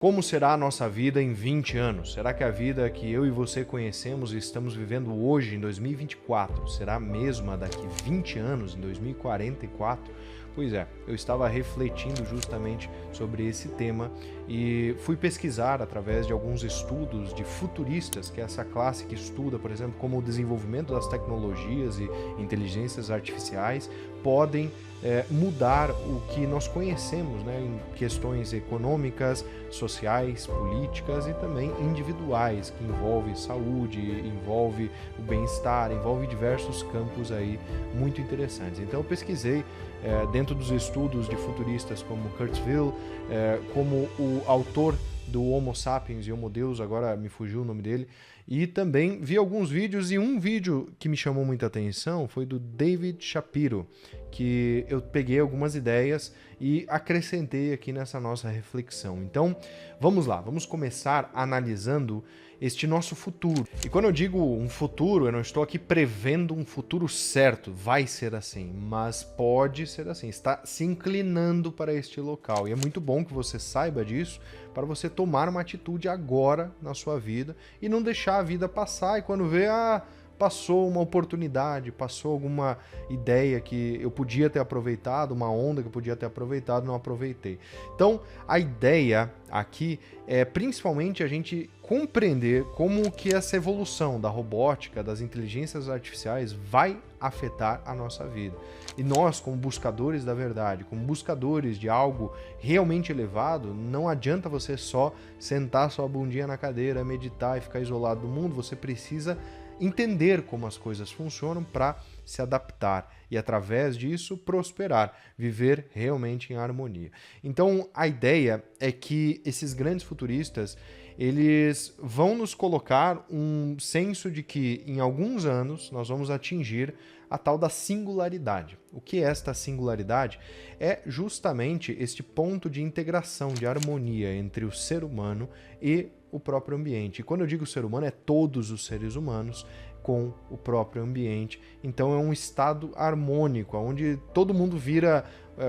Como será a nossa vida em 20 anos? Será que a vida que eu e você conhecemos e estamos vivendo hoje, em 2024, será a mesma daqui 20 anos, em 2044? Pois é, eu estava refletindo justamente sobre esse tema e fui pesquisar através de alguns estudos de futuristas, que é essa classe que estuda, por exemplo, como o desenvolvimento das tecnologias e inteligências artificiais podem mudar o que nós conhecemos, né, em questões econômicas, sociais, políticas e também individuais, que envolve saúde, envolve o bem-estar, envolve diversos campos aí muito interessantes. Então eu pesquisei dentro dos estudos de futuristas como Kurzweil, como o autor do Homo Sapiens e Homo Deus, agora me fugiu o nome dele, e também vi alguns vídeos, e um vídeo que me chamou muita atenção foi do David Shapiro, que eu peguei algumas ideias e acrescentei aqui nessa nossa reflexão. Então, vamos lá, vamos começar analisando este nosso futuro. E quando eu digo um futuro, eu não estou aqui prevendo um futuro certo, vai ser assim, mas pode ser assim, está se inclinando para este local. E é muito bom que você saiba disso, para você tomar uma atitude agora na sua vida e não deixar a vida passar e quando vê, passou uma oportunidade, passou alguma ideia que eu podia ter aproveitado, uma onda que eu podia ter aproveitado, não aproveitei. Então, a ideia aqui é principalmente a gente compreender como que essa evolução da robótica, das inteligências artificiais vai afetar a nossa vida. E nós, como buscadores da verdade, como buscadores de algo realmente elevado, não adianta você só sentar sua bundinha na cadeira, meditar e ficar isolado do mundo, você precisa entender como as coisas funcionam para se adaptar e, através disso, prosperar, viver realmente em harmonia. Então, a ideia é que esses grandes futuristas, eles vão nos colocar um senso de que, em alguns anos, nós vamos atingir a tal da singularidade. O que é esta singularidade? É justamente este ponto de integração, de harmonia entre o ser humano e o próprio ambiente. E quando eu digo ser humano, é todos os seres humanos com o próprio ambiente. Então é um estado harmônico, onde todo mundo vira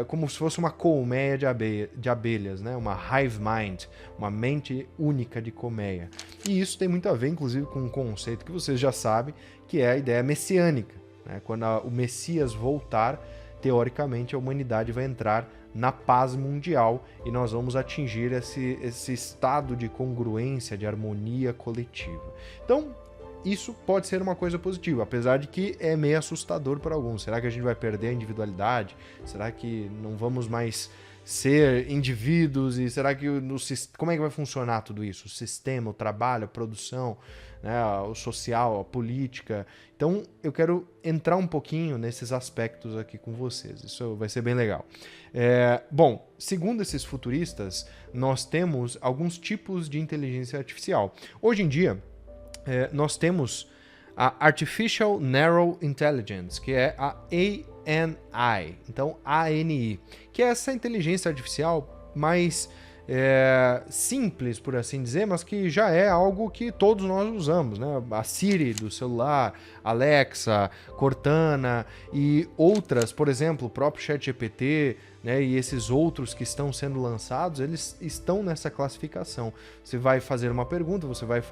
como se fosse uma colmeia de abelhas, né? Uma hive mind, uma mente única de colmeia. E isso tem muito a ver, inclusive, com um conceito que vocês já sabem, que é a ideia messiânica, né? Quando o Messias voltar, teoricamente a humanidade vai entrar na paz mundial e nós vamos atingir esse estado de congruência, de harmonia coletiva. Então, isso pode ser uma coisa positiva, apesar de que é meio assustador para alguns. Será que a gente vai perder a individualidade? Será que não vamos mais ser indivíduos? E será que como é que vai funcionar tudo isso? O sistema, o trabalho, a produção, né, o social, a política. Então, eu quero entrar um pouquinho nesses aspectos aqui com vocês. Isso vai ser bem legal. Bom, segundo esses futuristas, nós temos alguns tipos de inteligência artificial. Hoje em dia, nós temos a Artificial Narrow Intelligence, que é a ANI, então ANI, que é essa inteligência artificial mais simples, por assim dizer, mas que já é algo que todos nós usamos, né? A Siri do celular, Alexa, Cortana e outras, por exemplo, o próprio ChatGPT, né, e esses outros que estão sendo lançados, eles estão nessa classificação. Você vai fazer uma pergunta, você vai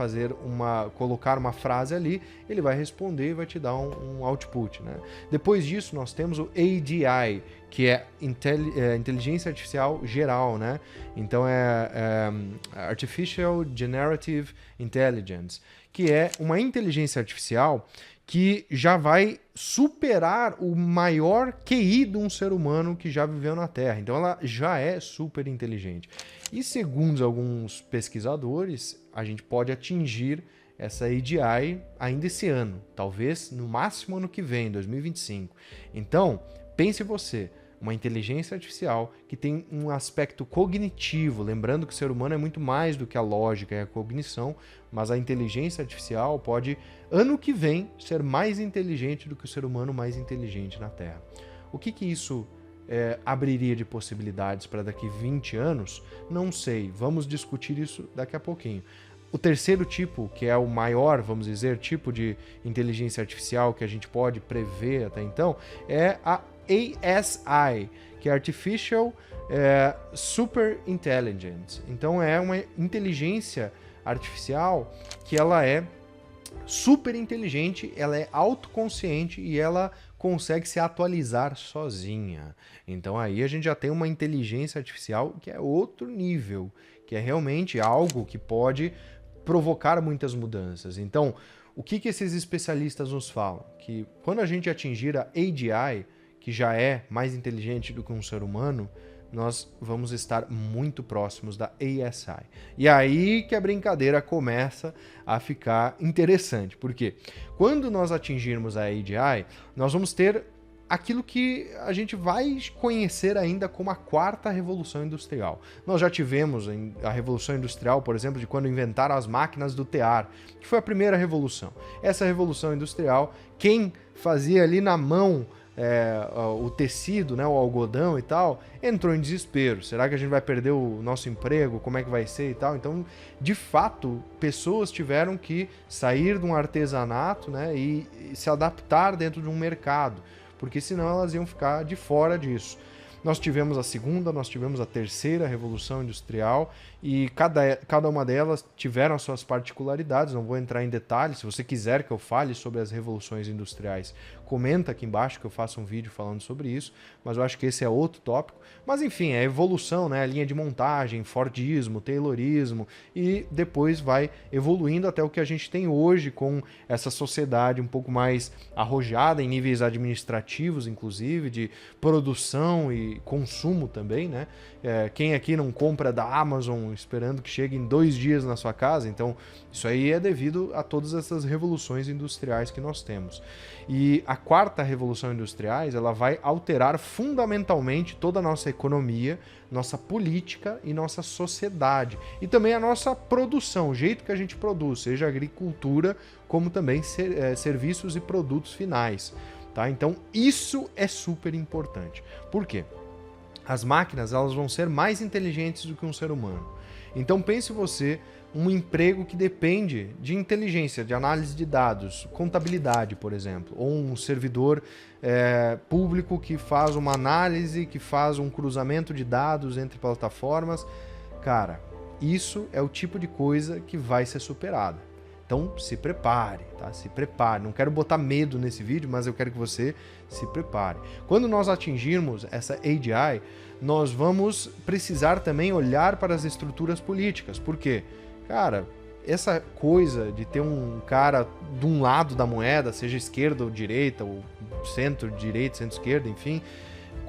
colocar uma frase ali, ele vai responder e vai te dar um output, né? Depois disso, nós temos o AGI, que é inteligência artificial geral, né? Então é Artificial Generative Intelligence, que é uma inteligência artificial que já vai superar o maior QI de um ser humano que já viveu na Terra. Então ela já é super inteligente. E segundo alguns pesquisadores, a gente pode atingir essa AGI ainda esse ano, talvez no máximo ano que vem, 2025. Então, pense você, uma inteligência artificial que tem um aspecto cognitivo, lembrando que o ser humano é muito mais do que a lógica e a cognição, mas a inteligência artificial pode, ano que vem, ser mais inteligente do que o ser humano mais inteligente na Terra. O que isso abriria de possibilidades para daqui 20 anos? Não sei, vamos discutir isso daqui a pouquinho. O terceiro tipo, que é o maior, vamos dizer, tipo de inteligência artificial que a gente pode prever até então, é a ASI, que é Artificial super intelligent. Então é uma inteligência artificial que ela é super inteligente, ela é autoconsciente e ela consegue se atualizar sozinha. Então aí a gente já tem uma inteligência artificial que é outro nível, que é realmente algo que pode provocar muitas mudanças. Então, o que esses especialistas nos falam? Que quando a gente atingir a AGI, que já é mais inteligente do que um ser humano, nós vamos estar muito próximos da ASI. E aí que a brincadeira começa a ficar interessante. Porque quando nós atingirmos a AGI, nós vamos ter aquilo que a gente vai conhecer ainda como a quarta revolução industrial. Nós já tivemos a revolução industrial, por exemplo, de quando inventaram as máquinas do tear, que foi a primeira revolução. Essa revolução industrial, quem fazia ali na mão o tecido, né, o algodão e tal, entrou em desespero. Será que a gente vai perder o nosso emprego? Como é que vai ser e tal? Então, de fato, pessoas tiveram que sair de um artesanato, né, e se adaptar dentro de um mercado, porque senão elas iam ficar de fora disso. Nós tivemos a segunda, nós tivemos a terceira revolução industrial e cada uma delas tiveram as suas particularidades, não vou entrar em detalhes. Se você quiser que eu fale sobre as revoluções industriais, comenta aqui embaixo que eu faço um vídeo falando sobre isso, mas eu acho que esse é outro tópico. Mas enfim, é a evolução, né? A linha de montagem, Fordismo, Taylorismo, e depois vai evoluindo até o que a gente tem hoje com essa sociedade um pouco mais arrojada em níveis administrativos, inclusive, de produção e consumo também, né? Quem aqui não compra da Amazon esperando que chegue em 2 dias na sua casa? Então, isso aí é devido a todas essas revoluções industriais que nós temos. E a quarta revolução industrial, ela vai alterar fundamentalmente toda a nossa economia, nossa política e nossa sociedade. E também a nossa produção, o jeito que a gente produz, seja agricultura, como também serviços e produtos finais. Tá? Então, isso é super importante. Por quê? As máquinas, elas vão ser mais inteligentes do que um ser humano. Então pense você um emprego que depende de inteligência, de análise de dados, contabilidade, por exemplo, ou um servidor público que faz uma análise, que faz um cruzamento de dados entre plataformas. Cara, isso é o tipo de coisa que vai ser superada. Então se prepare, tá? Se prepare. Não quero botar medo nesse vídeo, mas eu quero que você se prepare. Quando nós atingirmos essa AGI, nós vamos precisar também olhar para as estruturas políticas. Por quê? Cara, essa coisa de ter um cara de um lado da moeda, seja esquerda ou direita, ou centro-direita, centro-esquerda, enfim,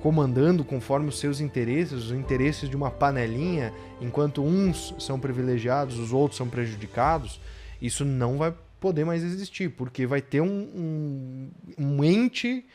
comandando conforme os seus interesses, os interesses de uma panelinha, enquanto uns são privilegiados, os outros são prejudicados, isso não vai poder mais existir, porque vai ter um ente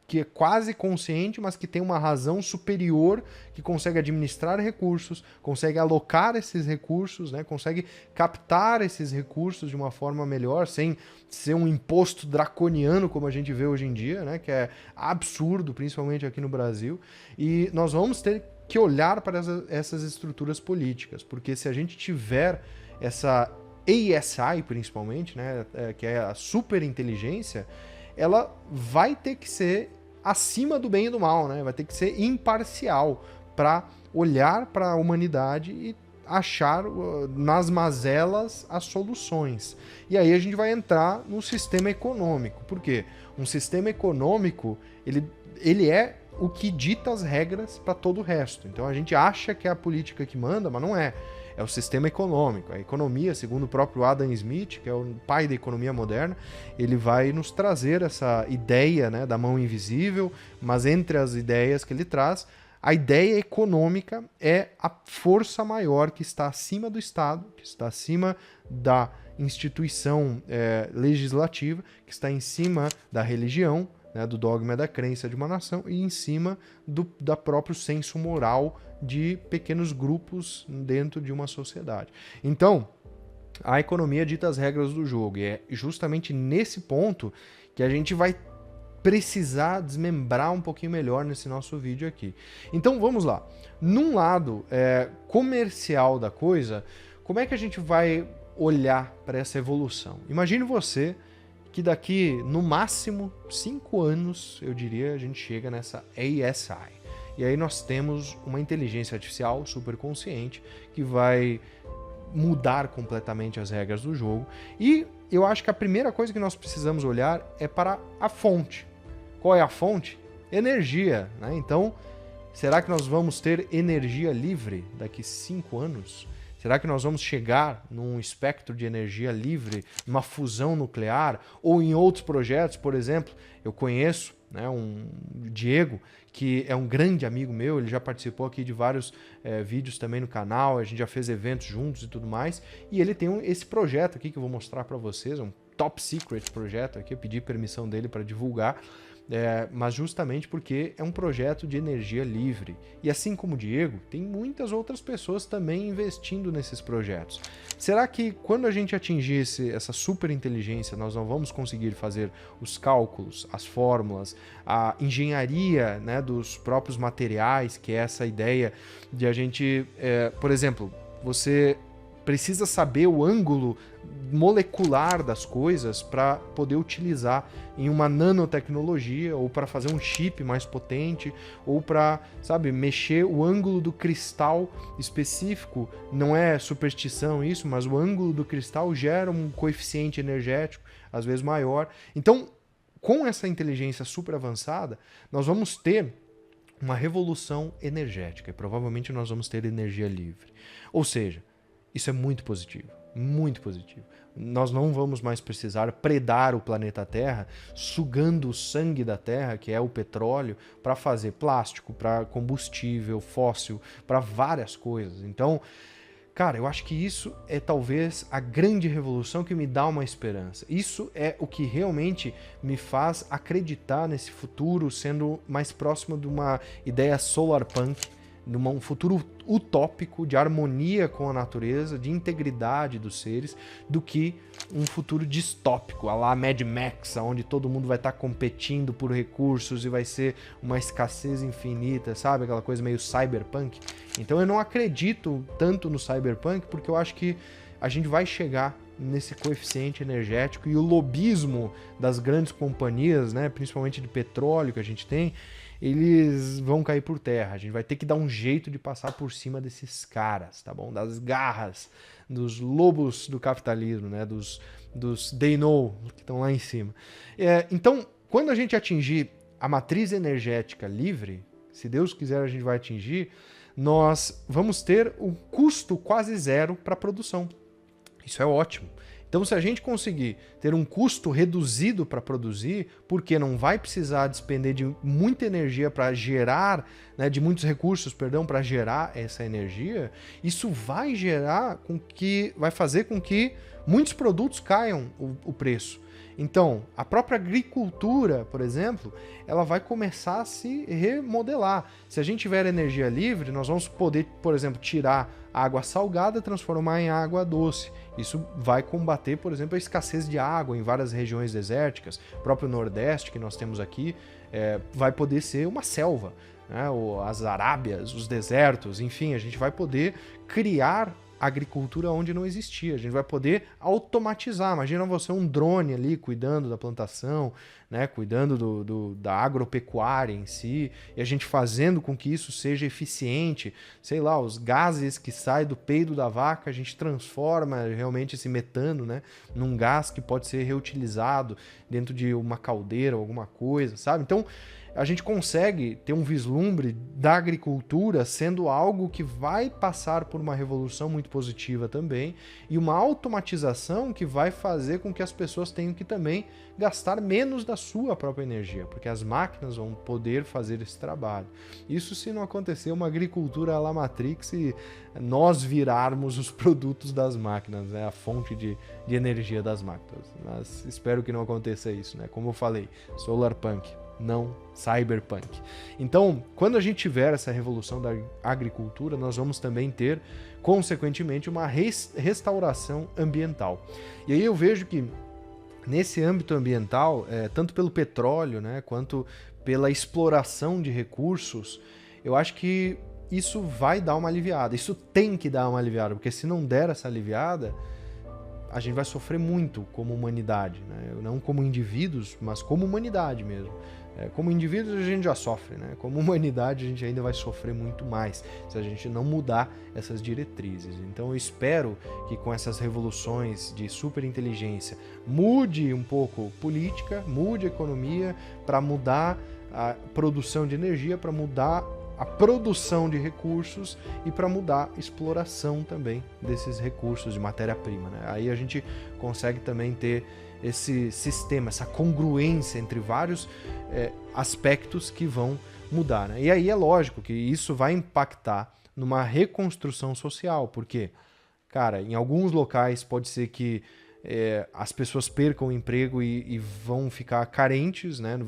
que é quase consciente, mas que tem uma razão superior, que consegue administrar recursos, consegue alocar esses recursos, né? Consegue captar esses recursos de uma forma melhor, sem ser um imposto draconiano, como a gente vê hoje em dia, né? Que é absurdo, principalmente aqui no Brasil. E nós vamos ter que olhar para essas estruturas políticas, porque se a gente tiver essa ASI, principalmente, né? Que é a superinteligência, ela vai ter que ser acima do bem e do mal, né? Vai ter que ser imparcial para olhar para a humanidade e achar nas mazelas as soluções. E aí a gente vai entrar no sistema econômico. Por quê? Um sistema econômico, ele é o que dita as regras para todo o resto. Então a gente acha que é a política que manda, mas não é. É o sistema econômico. A economia, segundo o próprio Adam Smith, que é o pai da economia moderna, ele vai nos trazer essa ideia, né, da mão invisível, mas entre as ideias que ele traz, a ideia econômica é a força maior que está acima do Estado, que está acima da instituição legislativa, que está em cima da religião, né, do dogma da crença de uma nação e em cima da próprio senso moral de pequenos grupos dentro de uma sociedade. Então, a economia dita as regras do jogo e é justamente nesse ponto que a gente vai precisar desmembrar um pouquinho melhor nesse nosso vídeo aqui. Então, vamos lá. Num lado comercial da coisa, como é que a gente vai olhar para essa evolução? Imagine você que daqui, no máximo, 5 anos, eu diria, a gente chega nessa ASI. e aí nós temos uma inteligência artificial superconsciente que vai mudar completamente as regras do jogo. E eu acho que a primeira coisa que nós precisamos olhar é para a fonte. Qual é a fonte? Energia, né? Então, será que nós vamos ter energia livre daqui 5 anos? Será que nós vamos chegar num espectro de energia livre, numa fusão nuclear ou em outros projetos? Por exemplo, eu conheço, né, um Diego, que é um grande amigo meu, ele já participou aqui de vários vídeos também no canal, a gente já fez eventos juntos e tudo mais, e ele tem esse projeto aqui que eu vou mostrar para vocês, um top secret projeto aqui, eu pedi permissão dele para divulgar, mas justamente porque é um projeto de energia livre. E assim como o Diego, tem muitas outras pessoas também investindo nesses projetos. Será que quando a gente atingir essa super inteligência, nós não vamos conseguir fazer os cálculos, as fórmulas, a engenharia, né, dos próprios materiais, que é essa ideia de a gente, por exemplo, você precisa saber o ângulo molecular das coisas para poder utilizar em uma nanotecnologia, ou para fazer um chip mais potente, ou para, sabe, mexer o ângulo do cristal específico. Não é superstição isso, mas o ângulo do cristal gera um coeficiente energético, às vezes maior. Então, com essa inteligência super avançada, nós vamos ter uma revolução energética e provavelmente nós vamos ter energia livre. Ou seja, isso é muito positivo, muito positivo. Nós não vamos mais precisar predar o planeta Terra, sugando o sangue da Terra, que é o petróleo, para fazer plástico, para combustível fóssil, para várias coisas. Então, cara, eu acho que isso é talvez a grande revolução que me dá uma esperança. Isso é o que realmente me faz acreditar nesse futuro sendo mais próximo de uma ideia solarpunk, num futuro utópico de harmonia com a natureza, de integridade dos seres, do que um futuro distópico, a lá Mad Max, onde todo mundo vai estar competindo por recursos e vai ser uma escassez infinita, sabe? Aquela coisa meio cyberpunk. Então eu não acredito tanto no cyberpunk, porque eu acho que a gente vai chegar nesse coeficiente energético, e o lobismo das grandes companhias, né, principalmente de petróleo que a gente tem, eles vão cair por terra. A gente vai ter que dar um jeito de passar por cima desses caras, tá bom? Das garras, dos lobos do capitalismo, né? Dos they know, que estão lá em cima. Então, quando a gente atingir a matriz energética livre, se Deus quiser a gente vai atingir, nós vamos ter um custo quase zero para a produção. Isso é ótimo. Então, se a gente conseguir ter um custo reduzido para produzir, porque não vai precisar despender de muita energia para gerar, né, de muitos recursos, perdão, para gerar essa energia, isso vai vai fazer com que muitos produtos caiam o preço. Então, a própria agricultura, por exemplo, ela vai começar a se remodelar. Se a gente tiver energia livre, nós vamos poder, por exemplo, tirar a água salgada e transformar em água doce. Isso vai combater, por exemplo, a escassez de água em várias regiões desérticas. O próprio Nordeste, que nós temos aqui, vai poder ser uma selva, né? As Arábias, os desertos, enfim, a gente vai poder criar agricultura onde não existia. A gente vai poder automatizar. Imagina você um drone ali cuidando da plantação, né, cuidando da agropecuária em si, e a gente fazendo com que isso seja eficiente. Sei lá, os gases que saem do peido da vaca, a gente transforma realmente esse metano, né, num gás que pode ser reutilizado dentro de uma caldeira ou alguma coisa, sabe? Então, a gente consegue ter um vislumbre da agricultura sendo algo que vai passar por uma revolução muito positiva também, e uma automatização que vai fazer com que as pessoas tenham que também gastar menos da sua própria energia, porque as máquinas vão poder fazer esse trabalho. Isso se não acontecer uma agricultura à la Matrix e nós virarmos os produtos das máquinas, né? A fonte de energia das máquinas. Mas espero que não aconteça isso, né? Como eu falei, solarpunk, não cyberpunk. Então, quando a gente tiver essa revolução da agricultura, nós vamos também ter, consequentemente, uma restauração ambiental. E aí eu vejo que nesse âmbito ambiental, tanto pelo petróleo, né, quanto pela exploração de recursos, eu acho que isso vai dar uma aliviada. Isso tem que dar uma aliviada, porque se não der essa aliviada, a gente vai sofrer muito como humanidade, né? Não como indivíduos, mas como humanidade mesmo. Como indivíduos a gente já sofre, né? Como humanidade a gente ainda vai sofrer muito mais se a gente não mudar essas diretrizes. Então eu espero que com essas revoluções de superinteligência mude um pouco política, mude a economia para mudar a produção de energia, para mudar a produção de recursos e para mudar a exploração também desses recursos de matéria-prima, né? Aí a gente consegue também ter esse sistema, essa congruência entre vários aspectos que vão mudar, né? E aí é lógico que isso vai impactar numa reconstrução social, porque, cara, em alguns locais pode ser que as pessoas percam o emprego e vão ficar carentes, né?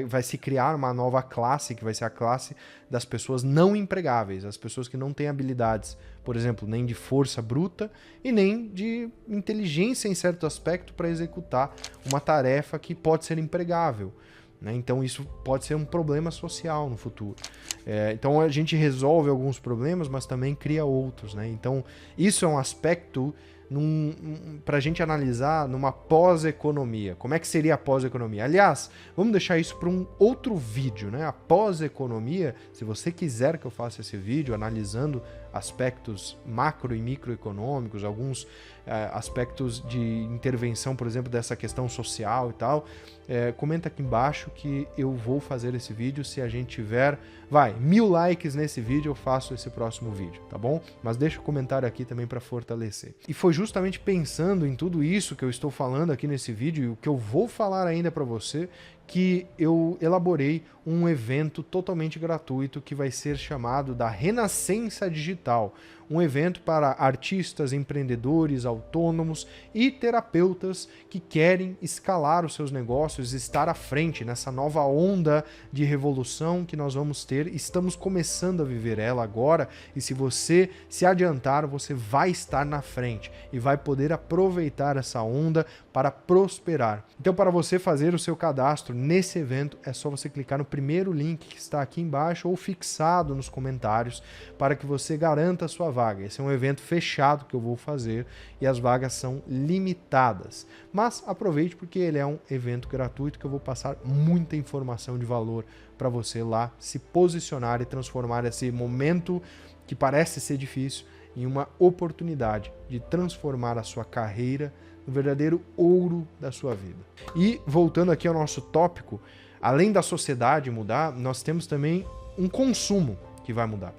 Vai se criar uma nova classe, que vai ser a classe das pessoas não empregáveis, as pessoas que não têm habilidades, por exemplo, nem de força bruta e nem de inteligência em certo aspecto para executar uma tarefa que pode ser empregável, né? Então isso pode ser um problema social no futuro. Então a gente resolve alguns problemas, mas também cria outros, né? Então isso é um aspecto para a gente analisar numa pós-economia. Como é que seria a pós-economia? Aliás, vamos deixar isso para um outro vídeo, né? A pós-economia, se você quiser que eu faça esse vídeo analisando aspectos macro e microeconômicos, alguns aspectos de intervenção, por exemplo, dessa questão social e tal, comenta aqui embaixo que eu vou fazer esse vídeo. Se a gente tiver, 1000 likes nesse vídeo, eu faço esse próximo vídeo, tá bom? Mas deixa o comentário aqui também para fortalecer. E foi justamente pensando em tudo isso que eu estou falando aqui nesse vídeo e o que eu vou falar ainda para você, que eu elaborei um evento totalmente gratuito que vai ser chamado da Renascença Digital. Um evento para artistas, empreendedores, autônomos e terapeutas que querem escalar os seus negócios, estar à frente nessa nova onda de revolução que nós vamos ter. Estamos começando a viver ela agora e se você se adiantar, você vai estar na frente e vai poder aproveitar essa onda para prosperar. Então, para você fazer o seu cadastro nesse evento, é só você clicar no primeiro link que está aqui embaixo ou fixado nos comentários para que você garanta a sua vaga. Esse é um evento fechado que eu vou fazer e as vagas são limitadas. Mas aproveite porque ele é um evento gratuito que eu vou passar muita informação de valor para você lá se posicionar e transformar esse momento que parece ser difícil em uma oportunidade de transformar a sua carreira no verdadeiro ouro da sua vida. E voltando aqui ao nosso tópico, além da sociedade mudar, nós temos também um consumo que vai mudar.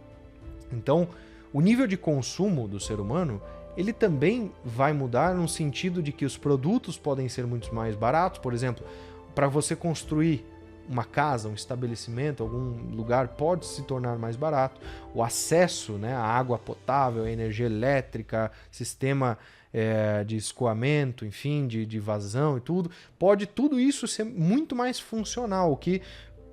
Então, o nível de consumo do ser humano, ele também vai mudar no sentido de que os produtos podem ser muito mais baratos. Por exemplo, para você construir uma casa, um estabelecimento, algum lugar pode se tornar mais barato. O acesso, né, à água potável, à energia elétrica, sistema de escoamento, enfim, de vazão e tudo, pode tudo isso ser muito mais funcional, o que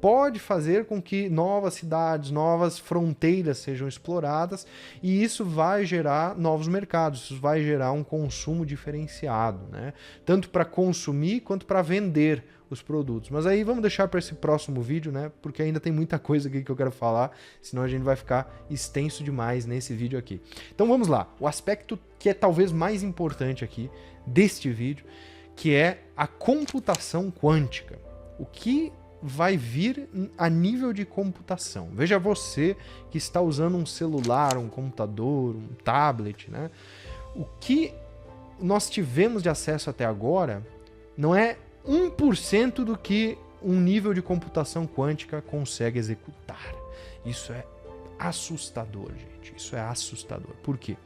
pode fazer com que novas cidades, novas fronteiras sejam exploradas e isso vai gerar novos mercados, isso vai gerar um consumo diferenciado, né? Tanto para consumir quanto para vender os produtos. Mas aí vamos deixar para esse próximo vídeo, né? Porque ainda tem muita coisa aqui que eu quero falar, senão a gente vai ficar extenso demais nesse vídeo aqui. Então vamos lá. O aspecto que é talvez mais importante aqui deste vídeo, que é a computação quântica. O que vai vir a nível de computação? Veja você que está usando um celular, um computador, um tablet, né? O que nós tivemos de acesso até agora não é 1% do que um nível de computação quântica consegue executar. Isso é assustador, gente. Isso é assustador. Por quê?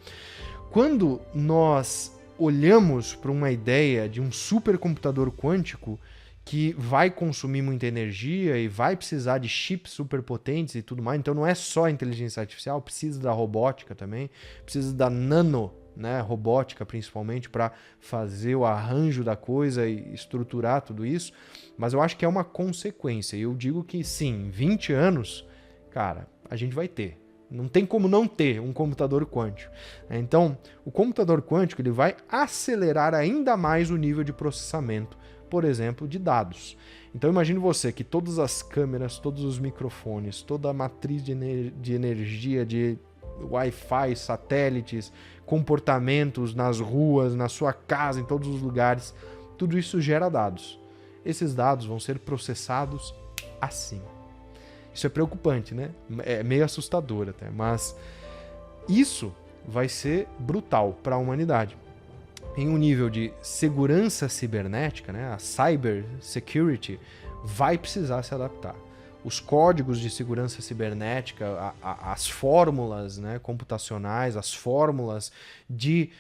Quando nós olhamos para uma ideia de um supercomputador quântico que vai consumir muita energia e vai precisar de chips superpotentes e tudo mais, então não é só a inteligência artificial, precisa da robótica também, precisa da nano, né, robótica principalmente para fazer o arranjo da coisa e estruturar tudo isso, mas eu acho que é uma consequência. Eu digo que sim, em 20 anos, cara, a gente vai ter. Não tem como não ter um computador quântico. Então, o computador quântico ele vai acelerar ainda mais o nível de processamento, por exemplo, de dados. Então, imagine você que todas as câmeras, todos os microfones, toda a matriz de energia, de Wi-Fi, satélites, comportamentos nas ruas, na sua casa, em todos os lugares, tudo isso gera dados. Esses dados vão ser processados assim. Isso é preocupante, né? É meio assustador até, mas isso vai ser brutal para a humanidade. Em um nível de segurança cibernética, né? A cyber security vai precisar se adaptar. Os códigos de segurança cibernética, as fórmulas, né, computacionais, as fórmulas de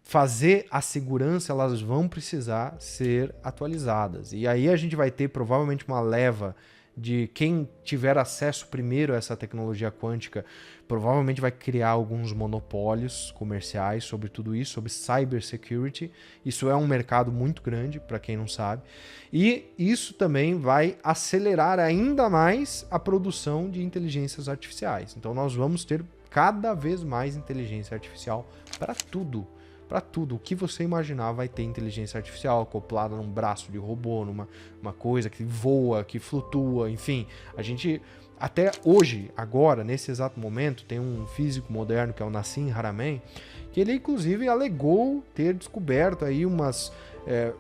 fazer a segurança, elas vão precisar ser atualizadas. E aí a gente vai ter provavelmente uma leva de quem tiver acesso primeiro a essa tecnologia quântica, provavelmente vai criar alguns monopólios comerciais sobre tudo isso, sobre cybersecurity. Isso é um mercado muito grande, para quem não sabe. E isso também vai acelerar ainda mais a produção de inteligências artificiais. Então nós vamos ter cada vez mais inteligência artificial para tudo. Para tudo. O que você imaginar vai ter inteligência artificial acoplada num braço de robô, numa coisa que voa, que flutua, enfim. A gente, até hoje, agora, nesse exato momento, tem um físico moderno que é o Nassim Haramein, que ele inclusive alegou ter descoberto aí umas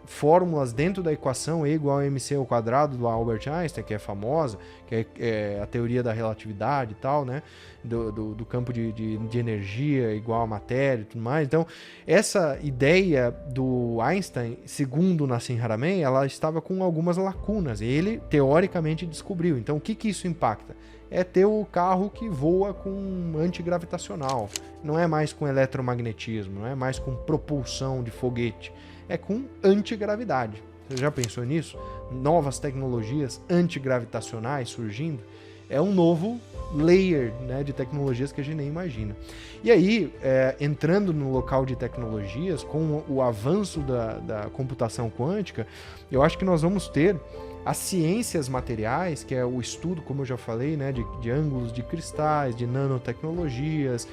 fórmulas dentro da equação E igual a mc ao quadrado do Albert Einstein, que é famosa, que é a teoria da relatividade e tal, né? Do campo de energia igual a matéria e tudo mais. Então, essa ideia do Einstein, segundo Nassim Haramein, ela estava com algumas lacunas. E ele, teoricamente, descobriu. Então, o que isso impacta? É ter o carro que voa com antigravitacional. Não é mais com eletromagnetismo, não é mais com propulsão de foguete. É com antigravidade. Você já pensou nisso? Novas tecnologias antigravitacionais surgindo? É um novo layer, né, de tecnologias que a gente nem imagina. E aí, entrando no local de tecnologias, com o avanço da computação quântica, eu acho que nós vamos ter as ciências materiais, que é o estudo, como eu já falei, né, de ângulos de cristais, de nanotecnologias,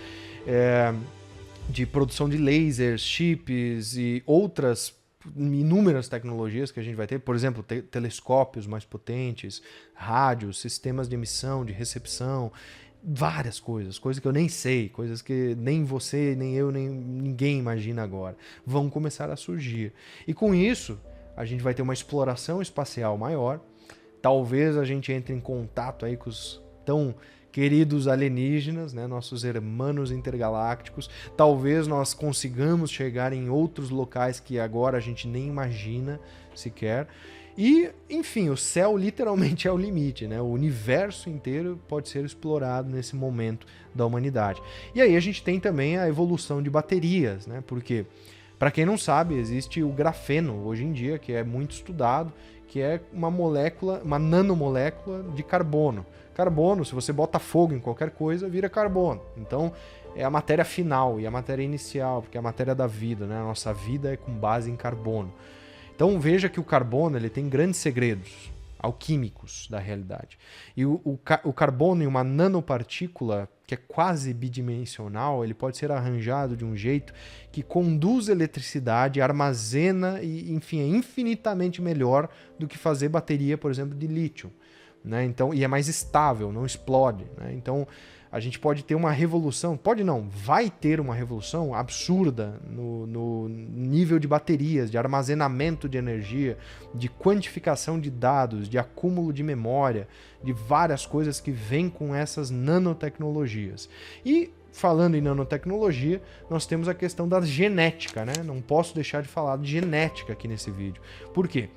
de produção de lasers, chips e outras inúmeras tecnologias que a gente vai ter, por exemplo, telescópios mais potentes, rádios, sistemas de emissão, de recepção, várias coisas que eu nem sei, coisas que nem você, nem eu, nem ninguém imagina agora, vão começar a surgir. E com isso, a gente vai ter uma exploração espacial maior, talvez a gente entre em contato aí com os tão queridos alienígenas, né, nossos hermanos intergalácticos. Talvez nós consigamos chegar em outros locais que agora a gente nem imagina sequer. E, enfim, o céu literalmente é o limite, né? O universo inteiro pode ser explorado nesse momento da humanidade. E aí a gente tem também a evolução de baterias, né? Porque, para quem não sabe, existe o grafeno hoje em dia, que é muito estudado, que é uma molécula, uma nanomolécula de carbono. Carbono, se você bota fogo em qualquer coisa, vira carbono. Então, é a matéria final e a matéria inicial, porque é a matéria da vida, né? A nossa vida é com base em carbono. Então, veja que o carbono ele tem grandes segredos alquímicos da realidade. E o carbono em uma nanopartícula, que é quase bidimensional, ele pode ser arranjado de um jeito que conduz eletricidade, armazena e, enfim, é infinitamente melhor do que fazer bateria, por exemplo, de lítio. Né? Então, e é mais estável, não explode. Né? Então, a gente pode ter uma revolução, pode não, vai ter uma revolução absurda no nível de baterias, de armazenamento de energia, de quantificação de dados, de acúmulo de memória, de várias coisas que vêm com essas nanotecnologias. E, falando em nanotecnologia, nós temos a questão da genética, né? Não posso deixar de falar de genética aqui nesse vídeo. Por quê?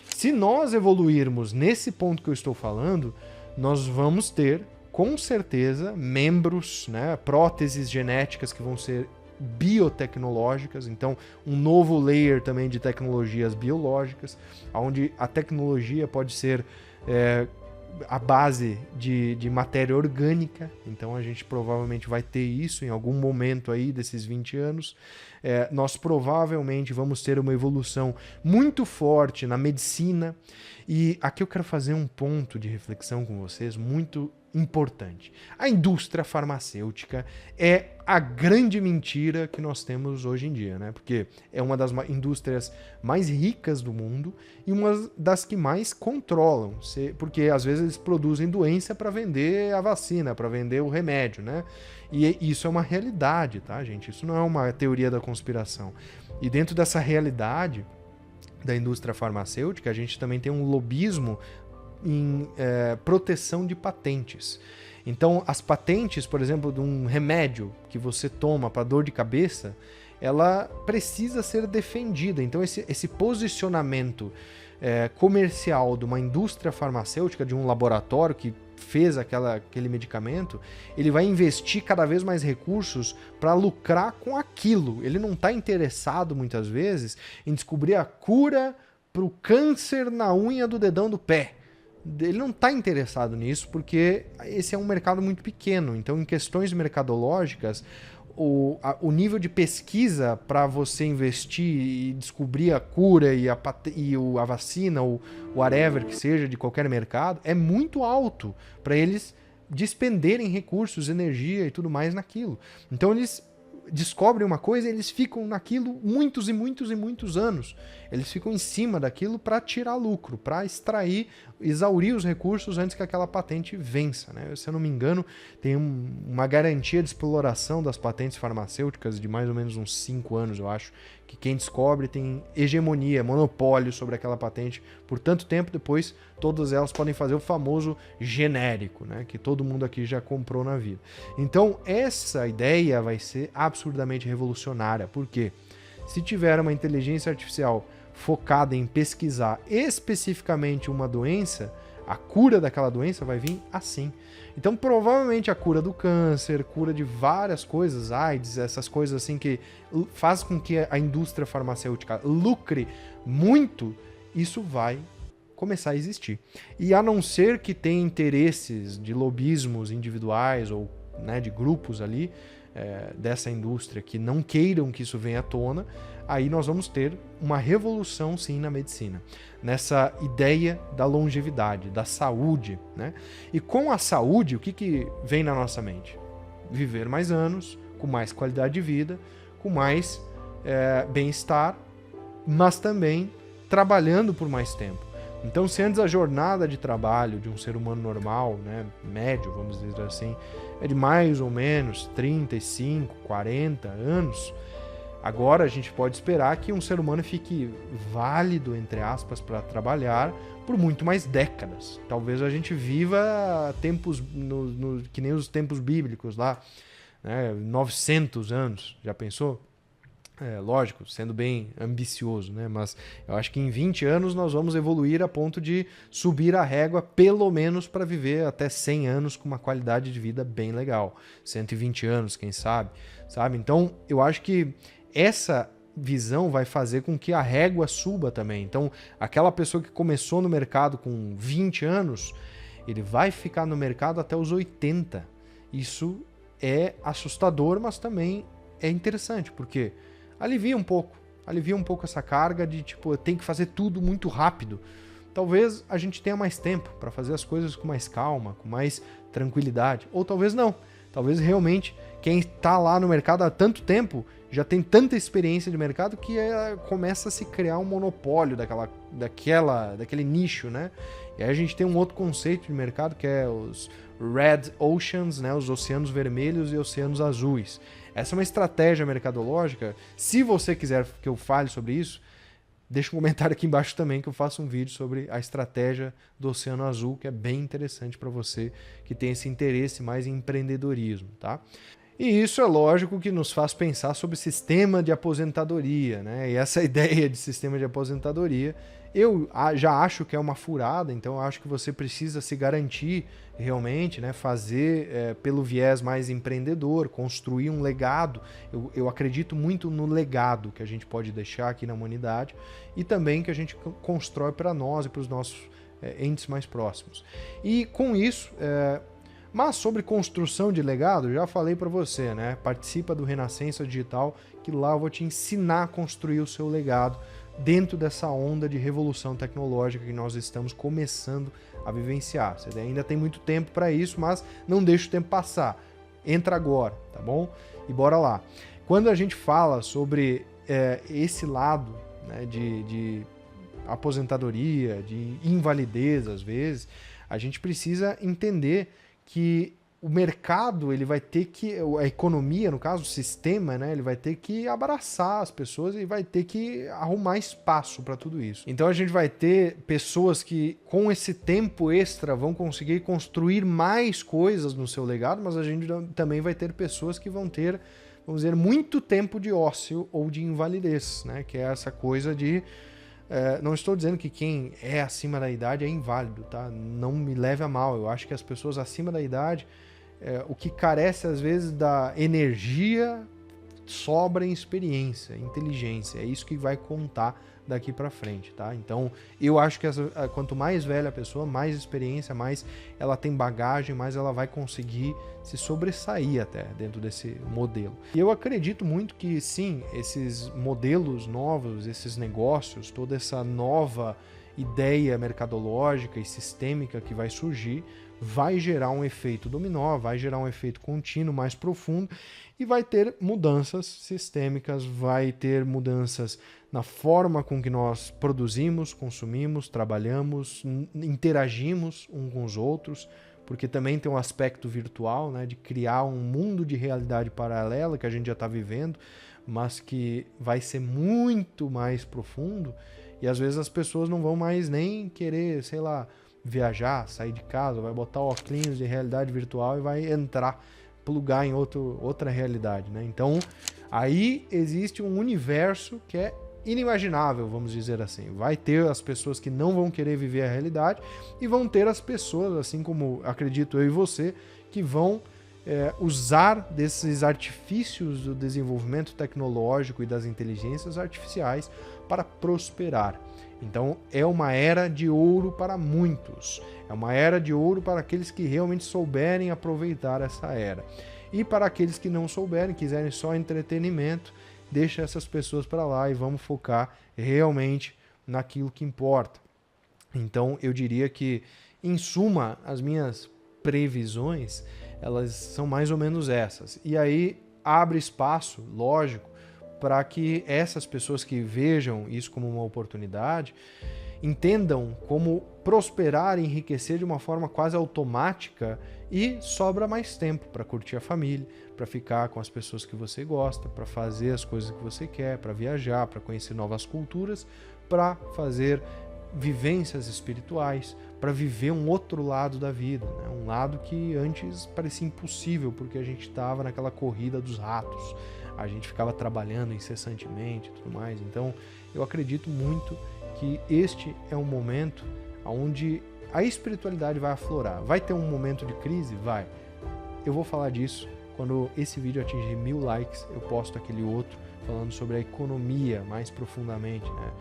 Se nós evoluirmos nesse ponto que eu estou falando, nós vamos ter, com certeza, membros, né, próteses genéticas que vão ser biotecnológicas, então um novo layer também de tecnologias biológicas, onde a tecnologia pode ser a base de matéria orgânica, então a gente provavelmente vai ter isso em algum momento aí desses 20 anos. Nós provavelmente vamos ter uma evolução muito forte na medicina, e aqui eu quero fazer um ponto de reflexão com vocês muito importante. A indústria farmacêutica é a grande mentira que nós temos hoje em dia, né? Porque é uma das indústrias mais ricas do mundo e uma das que mais controlam, porque às vezes eles produzem doença para vender a vacina, para vender o remédio, né? E isso é uma realidade, tá, gente? Isso não é uma teoria da conspiração. E dentro dessa realidade da indústria farmacêutica, a gente também tem um lobismo em proteção de patentes. Então, as patentes, por exemplo, de um remédio que você toma para dor de cabeça, ela precisa ser defendida. Então, esse posicionamento comercial de uma indústria farmacêutica, de um laboratório que fez aquele medicamento, ele vai investir cada vez mais recursos para lucrar com aquilo. Ele não está interessado, muitas vezes, em descobrir a cura para o câncer na unha do dedão do pé. Ele não está interessado nisso porque esse é um mercado muito pequeno. Então, em questões mercadológicas, o nível de pesquisa para você investir e descobrir a cura e a vacina, ou whatever que seja, de qualquer mercado, é muito alto para eles despenderem recursos, energia e tudo mais naquilo. Então eles descobrem uma coisa e eles ficam naquilo muitos e muitos e muitos anos. Eles ficam em cima daquilo para tirar lucro, para extrair, exaurir os recursos antes que aquela patente vença, né? Se eu não me engano, tem uma garantia de exploração das patentes farmacêuticas de mais ou menos uns 5 anos, eu acho, que quem descobre tem hegemonia, monopólio sobre aquela patente por tanto tempo. Depois todas elas podem fazer o famoso genérico, né? Que todo mundo aqui já comprou na vida. Então essa ideia vai ser absurdamente revolucionária, porque se tiver uma inteligência artificial focada em pesquisar especificamente uma doença, a cura daquela doença vai vir assim. Então, provavelmente a cura do câncer, cura de várias coisas, AIDS, essas coisas assim que faz com que a indústria farmacêutica lucre muito, isso vai começar a existir. E a não ser que tenha interesses de lobismos individuais ou, né, de grupos ali dessa indústria que não queiram que isso venha à tona, aí nós vamos ter uma revolução, sim, na medicina. Nessa ideia da longevidade, da saúde, né? E com a saúde, o que vem na nossa mente? Viver mais anos, com mais qualidade de vida, com mais bem-estar, mas também trabalhando por mais tempo. Então, se antes a jornada de trabalho de um ser humano normal, né, médio, vamos dizer assim, é de mais ou menos 35, 40 anos, agora a gente pode esperar que um ser humano fique válido, entre aspas, para trabalhar por muito mais décadas. Talvez a gente viva tempos que nem os tempos bíblicos lá, né, 900 anos, já pensou? Lógico, sendo bem ambicioso, né? Mas eu acho que em 20 anos nós vamos evoluir a ponto de subir a régua, pelo menos para viver até 100 anos com uma qualidade de vida bem legal. 120 anos, quem sabe? Então, eu acho que essa visão vai fazer com que a régua suba também. Então, aquela pessoa que começou no mercado com 20 anos, ele vai ficar no mercado até os 80. Isso é assustador, mas também é interessante, porque alivia um pouco essa carga de tipo, eu tenho que fazer tudo muito rápido. Talvez a gente tenha mais tempo para fazer as coisas com mais calma, com mais tranquilidade, ou talvez não. Talvez realmente quem está lá no mercado há tanto tempo já tem tanta experiência de mercado que começa a se criar um monopólio daquele nicho, né? E aí a gente tem um outro conceito de mercado que é os Red Oceans, né? Os oceanos vermelhos e oceanos azuis. Essa é uma estratégia mercadológica. Se você quiser que eu fale sobre isso, deixa um comentário aqui embaixo também que eu faço um vídeo sobre a estratégia do Oceano Azul, que é bem interessante para você que tem esse interesse mais em empreendedorismo, tá? E isso é lógico que nos faz pensar sobre sistema de aposentadoria, né? E essa ideia de sistema de aposentadoria, eu já acho que é uma furada, então eu acho que você precisa se garantir realmente, né? Fazer pelo viés mais empreendedor, construir um legado. Eu acredito muito no legado que a gente pode deixar aqui na humanidade e também que a gente constrói para nós e para os nossos entes mais próximos. E com isso... Mas sobre construção de legado, já falei para você, né? Participa do Renascença Digital, que lá eu vou te ensinar a construir o seu legado dentro dessa onda de revolução tecnológica que nós estamos começando a vivenciar. Você ainda tem muito tempo para isso, mas não deixa o tempo passar. Entra agora, tá bom? E bora lá. Quando a gente fala sobre esse lado, né, de aposentadoria, de invalidez às vezes, a gente precisa entender que o mercado, ele vai ter que, a economia, no caso, o sistema, né, ele vai ter que abraçar as pessoas e vai ter que arrumar espaço para tudo isso. Então a gente vai ter pessoas que, com esse tempo extra, vão conseguir construir mais coisas no seu legado, mas a gente também vai ter pessoas que vão ter, vamos dizer, muito tempo de ócio ou de invalidez, né, que é essa coisa de... não estou dizendo que quem é acima da idade é inválido, tá? Não me leve a mal. Eu acho que as pessoas acima da idade, o que carece às vezes da energia, sobra em experiência, inteligência. É isso que vai contar daqui para frente, tá? Então, eu acho que quanto mais velha a pessoa, mais experiência, mais ela tem bagagem, mais ela vai conseguir se sobressair até dentro desse modelo. E eu acredito muito que, sim, esses modelos novos, esses negócios, toda essa nova ideia mercadológica e sistêmica que vai surgir, vai gerar um efeito dominó, vai gerar um efeito contínuo mais profundo e vai ter mudanças sistêmicas, vai ter mudanças na forma com que nós produzimos, consumimos, trabalhamos, interagimos uns com os outros, porque também tem um aspecto virtual, né, de criar um mundo de realidade paralela que a gente já está vivendo, mas que vai ser muito mais profundo e às vezes as pessoas não vão mais nem querer, sei lá, viajar, sair de casa, vai botar óculos de realidade virtual e vai entrar, plugar em outra realidade, né? Então, aí existe um universo que é inimaginável, vamos dizer assim. Vai ter as pessoas que não vão querer viver a realidade e vão ter as pessoas, assim como acredito eu e você, que vão usar desses artifícios do desenvolvimento tecnológico e das inteligências artificiais para prosperar. Então é uma era de ouro para muitos, é uma era de ouro para aqueles que realmente souberem aproveitar essa era. E para aqueles que não souberem, quiserem só entretenimento, deixa essas pessoas para lá e vamos focar realmente naquilo que importa. Então eu diria que, em suma, as minhas previsões, elas são mais ou menos essas. E aí abre espaço, lógico, para que essas pessoas que vejam isso como uma oportunidade entendam como prosperar e enriquecer de uma forma quase automática e sobra mais tempo para curtir a família, para ficar com as pessoas que você gosta, para fazer as coisas que você quer, para viajar, para conhecer novas culturas, para fazer vivências espirituais, para viver um outro lado da vida, né? Um lado que antes parecia impossível porque a gente estava naquela corrida dos ratos, a gente ficava trabalhando incessantemente e tudo mais. Então eu acredito muito que este é um momento onde a espiritualidade vai aflorar. Vai ter um momento de crise? Vai. Eu vou falar disso quando esse vídeo atingir 1000 likes, eu posto aquele outro falando sobre a economia mais profundamente, né?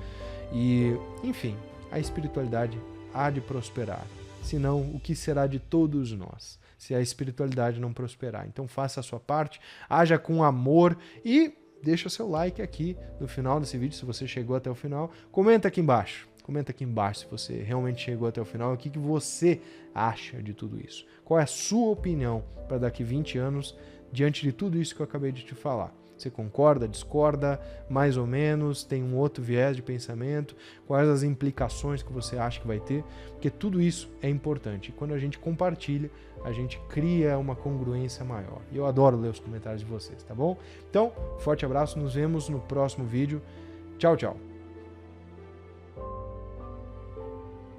E, enfim, a espiritualidade há de prosperar. Senão, o que será de todos nós se a espiritualidade não prosperar? Então faça a sua parte, haja com amor e deixa o seu like aqui no final desse vídeo, se você chegou até o final. Comenta aqui embaixo se você realmente chegou até o final, o que você acha de tudo isso. Qual é a sua opinião para daqui 20 anos diante de tudo isso que eu acabei de te falar? Você concorda, discorda, mais ou menos, tem um outro viés de pensamento? Quais as implicações que você acha que vai ter? Porque tudo isso é importante. E quando a gente compartilha, a gente cria uma congruência maior. E eu adoro ler os comentários de vocês, tá bom? Então, forte abraço, nos vemos no próximo vídeo. Tchau, tchau.